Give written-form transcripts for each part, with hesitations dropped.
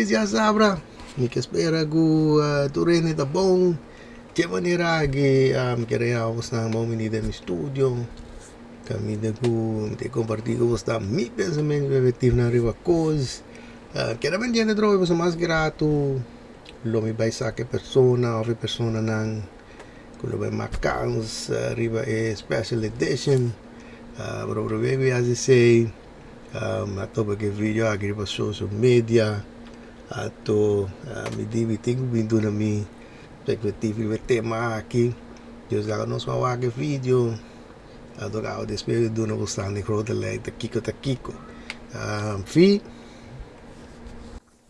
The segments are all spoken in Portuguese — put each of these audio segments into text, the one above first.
Mas já sabra, me que espera que tu rende tá bom. De maneira que queremos na mão menina no estúdio. Kami de compartilhar com você meu pensamento efetivo na riva coisa. Quero bem gente troca você mais grato. Lo me vai sacar persona, ou persona não. Quando vai marcamos riva é special edition. Pero bem as sei. Ato porque vídeo aqui para social media. Ato me divi tenho vindo na minha perspectiva de tema aqui. Eu já não só aqui vídeo. Adorava despedir de uma bastante de grote lijn, te kiko. Vie.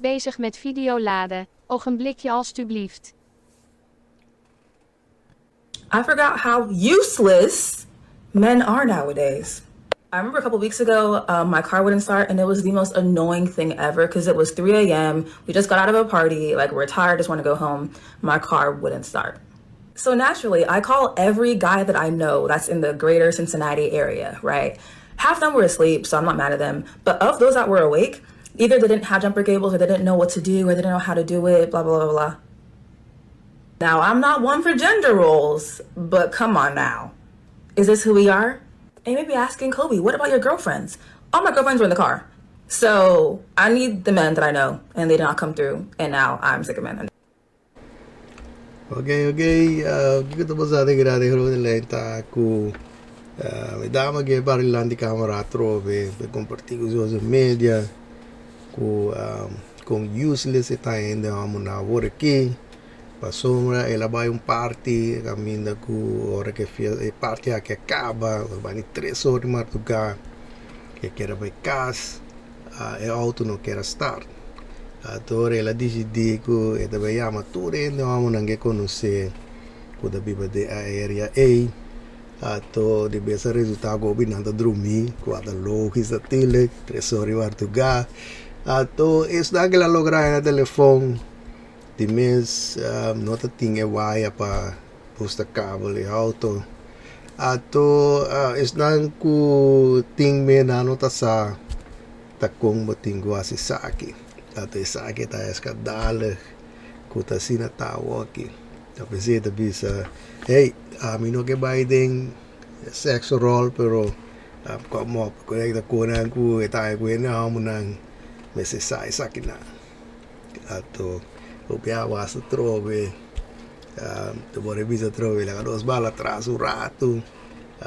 Bezig met video laden. Ogenblikje alstublieft. I forgot how useless men are nowadays. I remember a couple weeks ago, my car wouldn't start, and it was the most annoying thing ever because it was 3 a.m. We just got out of a party, like we're tired, just want to go home. My car wouldn't start. So naturally, I call every guy that I know that's in the greater Cincinnati area, right? Half of them were asleep, so I'm not mad at them. But of those that were awake, either they didn't have jumper cables or they didn't know what to do or they didn't know how to do it, blah, blah, blah, blah. Now, I'm not one for gender roles, but come on now. Is this who we are? And maybe asking Kobe, what about your girlfriends? All my girlfriends were in the car. So I need the men that I know, and they did not come through, and now I'm sick of men. Okay. Kita pasada kira de grote lijn ta ku. Dama que parlando de camera trove, per compartilhar com social media. Com useless está ainda vamos na hora aqui. Passou ela vai party, caminha com hora que fez party que acaba, vai 3 horas de madrugada. Que quer vai casa, é auto não quer estar. Então ela decidiu que ela vai chamar tudo ainda vamos não conhecer o da biba de aérea A. Então de besa resultado gobi nanda dormir, quando logo isso tele 3 horas de madrugada. Então isso dá que ela lograr no telefone. De mês não tinha wire para postar cabo de auto. Então isso não que tem me na nota sa tá como tingo acessar aqui. Até essa aqui tá escadale, que tá assim na tábua aqui. Então pensei da bisa, hey, a mim não que vai tem sexo role, pero como conecta com a que tá com a não mas se sai aqui na. Então o que a basta trove, tu pode bisa trove, lá duas balas atrás um rato,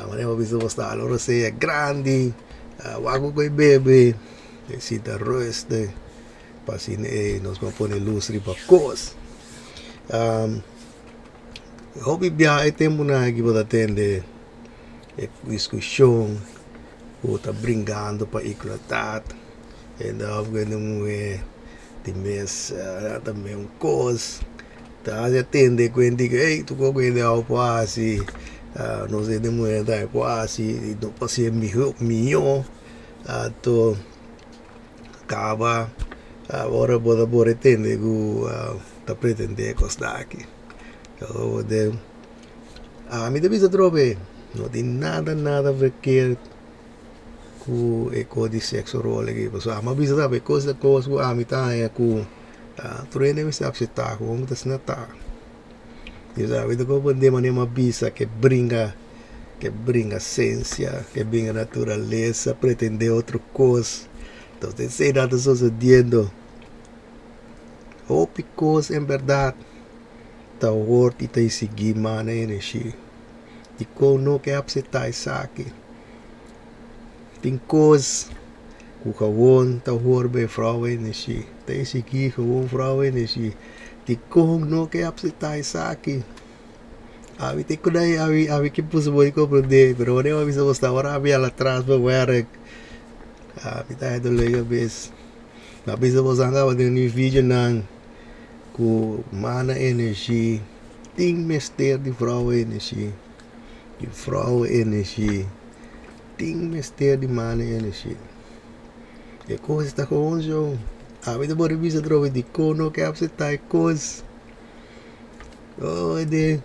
mas eu bisa postar, a você é grande, o água que bebe, necessita roeste. Assim, nós vamos pôr luz para coisa. Hobby é tempo na que pode atender discussão, ou tá brincando para eclatar, e da não é de mês também coisa, tá atender quando diga, ei, tu com ele ao quase, não sei de mulher da quase, não pode ser melhor, então acaba. Agora pode entender que está pretendendo gostar aqui. Então, a minha devisa trobe, não tem nada a ver com o código de sexo role aqui. Porque a minha devisa sabe coisa que a minha tá é que treino me sabe se tá como tá se não tá. E sabe que eu de maneira bisa que brinca ciência, que brinca natureza, pretender outra coisa. Então, tem sei nada sucedendo. Ou because em verdade tá horto e tá seguir mana energia. E como não quer aceitar isso aqui. Tem coisa que o cavão tá horto bem frau energia. Tem seguir cavão frau energia. E como não quer aceitar isso aqui. Abi tem que daí abi que possível compreender, pero não é aviso você agora abi lá atrás para ver. Abi tá indo legal vez. Abi se você anda fazendo um vídeo não com mana energia, tem mistério de frau energia, de frau energia, tem mistério de mana energia. E coisa está com onde eu, a vida pode vir a trocar de cono que você tá coisa, de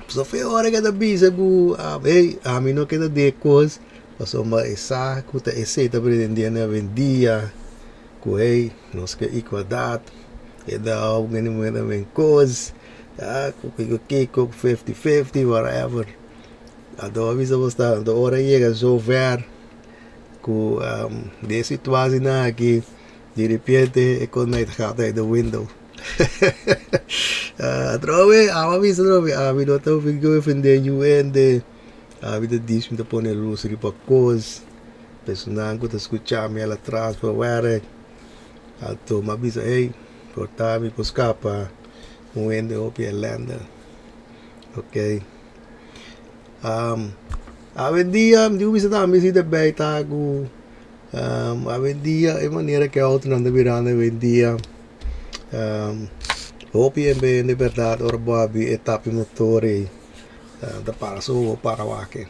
só foi a hora que da bisa bu, ei, a mim não quer de coisa, passou uma essa, que tá esse tá pretendendo vendia. Kuei, nós que igualdade, e dá alguém também coisa, com 50-50, whatever. Então, avisa você, a hora chega so ver, com de situação aqui, de repente, é quando a gente está do window. Trove, avisa, trove, avisa, eu estou defendendo o Hende, avisa, diz, me põe luz, ripa coisa, pessoal que está escutando, ela atrás, para ver. Então, me avisa, ei, portar-me para escapar, o Hende op je landen. Ok. Avendia, di bisa também se bem tá com avendia é maneira que a outra não deverá avendia OPMB de verdade ora babi etapa motor da para so para wake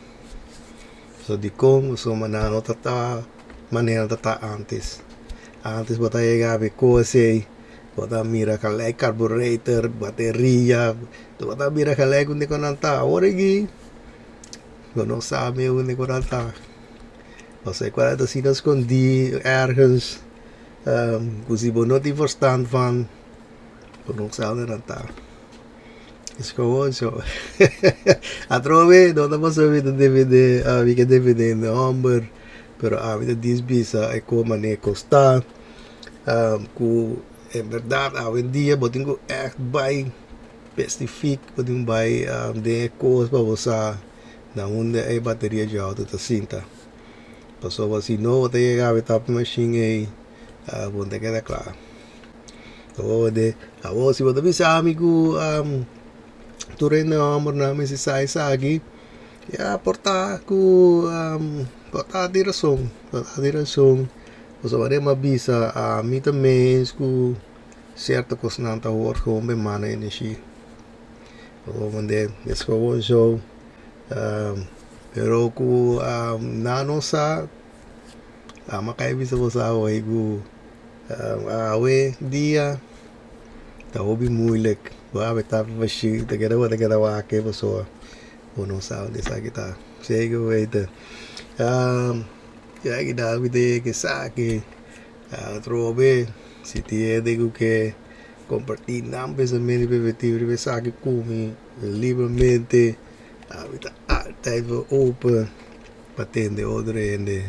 so di como so manano tata maneira tata antes bota chegar a coisa bota mira calai carburetor bateria bota mira calai com deconanta ora aqui não sabe onde ela está. Você quando se esconde ergens, você não tem verstand van, não sabe onde ela está. Is gewoon zo. A trove, não dá para saber do DVD, que DVD no homber, pero a vida diz bisa é como ne costa, ku em verdade a vendia, botingo echt bij specifiek, botingo bij de coisa para você na onde a bateria de auto está cinta. Passou assim, não te chegava a top machine aí, onde queda claro. Onde, a voz, você também sabe que tu rende amor na mesa sai aqui, e a porta porta direção, você vai uma bisa a mim também, que certa coisa não está work com bem mana energia. Onde, esse foi o jogo. Pero ku nano sa makai bisa bosa away ku awe dia ta obi moeilijk wa beta vashi te gera wa ke boso ono sa de sa kita sego wete ya kita vide que saque trobe si tie de que compartir nam pensamento preventivo saque come livremente kita altijd wel open, patente ordere en de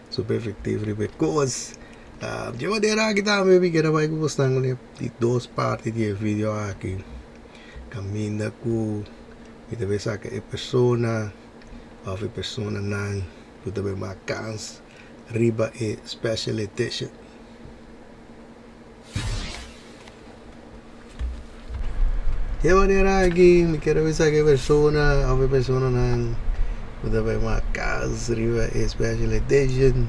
super effectief because yo de ra kita me vi que era vai com postando de duas partes de vídeo aqui caminha com e deve sacar a persona ou a persona não tu deve marcans riba e special edition. De manera que me quiero ver que persona nan udah vai casa riba special edition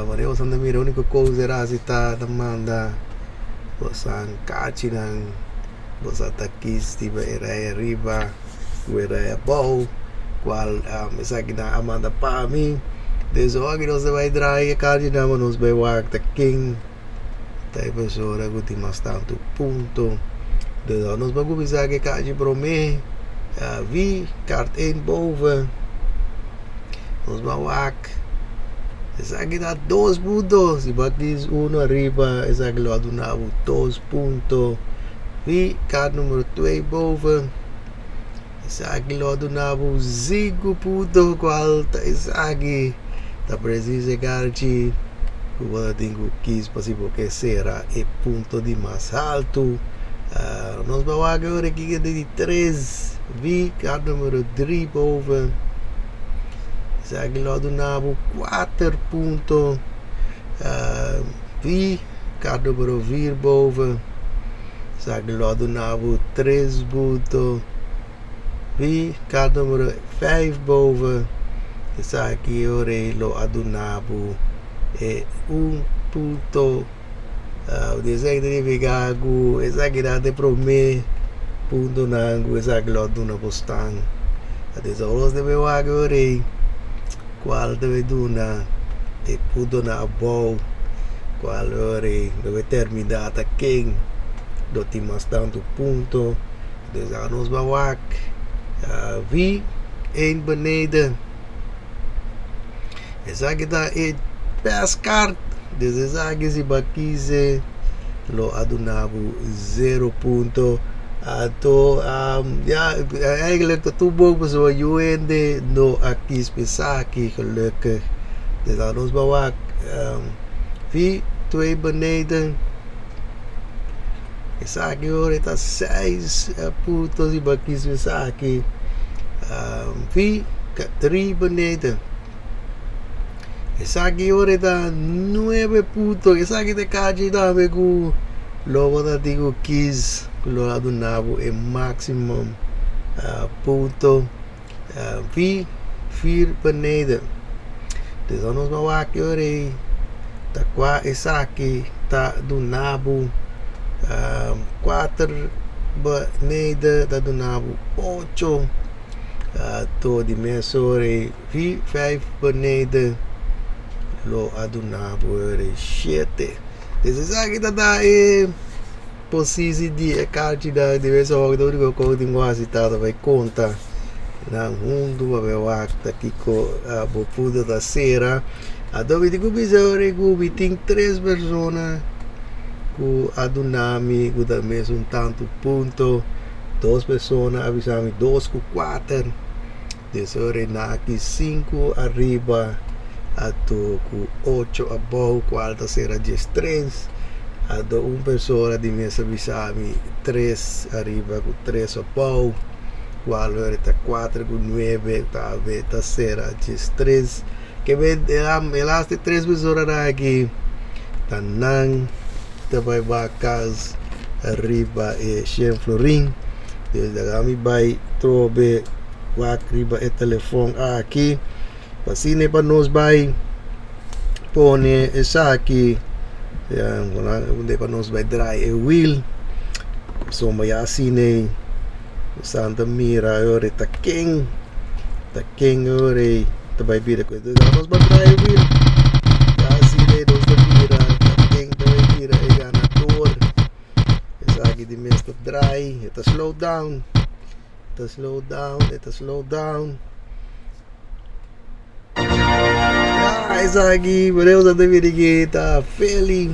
mas eu só mira a única coisa era se tá demanda você cachi nan você tá aqui tipo era riba era bom qual me sabe na amanda para mim desde hoje nós vai draai cachi na nós vai work the king tá pessoa que tem mais tanto ponto. Dus ons bago zeggen kaartje pro me wie kaart 1 boven ons bawak zeg dat 2 puntos si batis 1 arriba zeg lo adunavo 2 puntos wie kaart numero 2 boven zeg lo adunavo 5 puntos qual zeg da precisa kaartje eu tenho que ir porque será o ponto de mais alto. Nós vamos agora aqui de 3 vi cada número 3 boven segue lá do nabo 4 pontos vi cada número 4 boven segue lá do nabo 3 pontos vi cada número 5 boven segue ora do nabo 1 ponto o desenho de vigago exagerado para mim punto nango exagerado na postan a desolos de meu agora qual deve duna e punto na abol qual ore deve terminar a quem do timas tanto punto desanos bawak vi een beneden exagerado e pescar Desde aqui se baquise lo adunabu 0 punto. Ato ja, eigenlijk de toebouw zo Hende no aqui spesaki gelukkig. Dus aan ons bewak 2 beneden. Isaki hoor het als 6 puntos e aqui spesaki 3 beneden. Isaki hoor het aan 9 puntos. Isaki de kaji da megu logo da digo quis lo adunabo e maximum punto 4 beneden. Dus dan ons mawak yore ta qua isaki ta dunabo 4 beneden ta dunabo 8 to di mesore 5 beneden lo adunabo yore 7. Dus isaki ta da posisi di carte da diverse volte dove continuo citado vai conta na mundo aveva aqui com a bopuda da sera a dove digo bisore gubi tem 3 pessoas cu adunami cu da mesmo um tanto ponto 2 pessoas avisami 2 cu 4 desore na aqui 5 arriba a to cu 8 above quarta sera 3 a do un persona di mesa bisami 3 arriba con 3 a pau qualo era 4 con 9 ta veta sera 3 che vede las 3 persone aqui tanang te vai vacas arriba e Shen Florin desde a mi vai trobe vac arriba e telefone aqui pasine para nos vai pone essa aqui onde para nós vai dry e wheel soma ya sine Santa Mira ore ta king ore ta vai bira coisa nós vai dry e wheel ya sine dos da bira ta king ta vai bira e ganador essa aqui de mesmo dry eta slow down essa aqui podemos até vir aqui tá feliz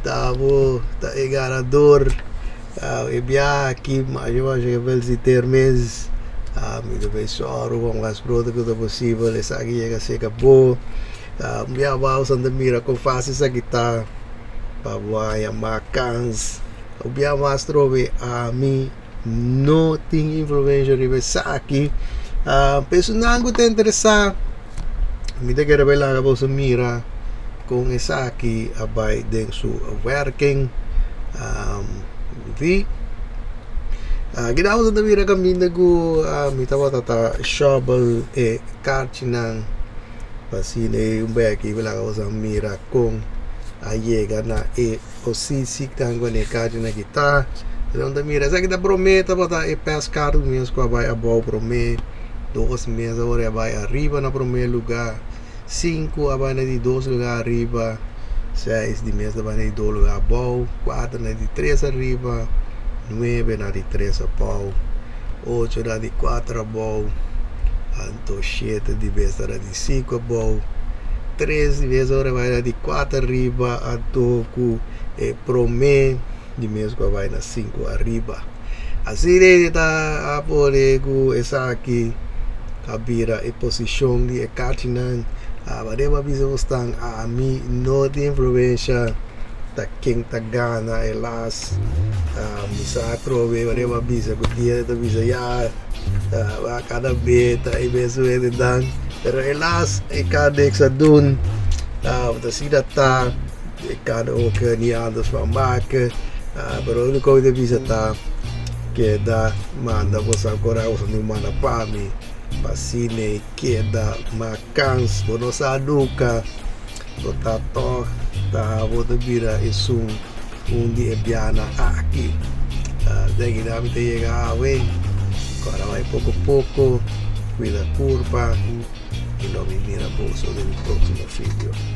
tavo tá ganador e bia aqui mas eu acho que vai se ter meses me deve choro com as produtos que possível essa aqui chega a ser acabou bia vai Santa Mira com fácil essa aqui tá para voar macans o bia mais trove a mim não tem influência de aqui personal que te interessar me te quero ver lá que você mira com essa aqui abai den su working vi ginawa sa mira kami nagu mitawa tata shovel e karte ng pasine yung baki wala ka sa mira kung ayega na e osisik tango ne karte na kita então da mira sa kita prometa bota e pescar menos com abai abau prome 2 meses agora abai arriba na primeiro lugar 5 abai na de 2 lugar arriba 6 de mês abai na de 2 lugar abau 4 na de 3 arriba 9 na de 3 abau 8 na de 4 abau anto 7 de vez na de 5 abau 3 de vez agora vai na de 4 arriba anto ku e prome de mês que vai na 5 arriba assim está a poder ku essa aqui a bira e posição de cartinan vareva bisa stang a mi no de influência ta king ta gana e las bisa trove vareva bisa ku dia ta bisa ya cada beta e beso e dan pero elas e cada exadun ta sida ta e cada o que ni andas va marca pero o que bisa ta que da manda você agora usa no mana pa mi pasine queda macans bonosa duka tato ta bodo bira isum di ebiana aqui daqui da me llega a ver agora vai pouco pouco cuida curva e não me mira bolso del próximo vídeo.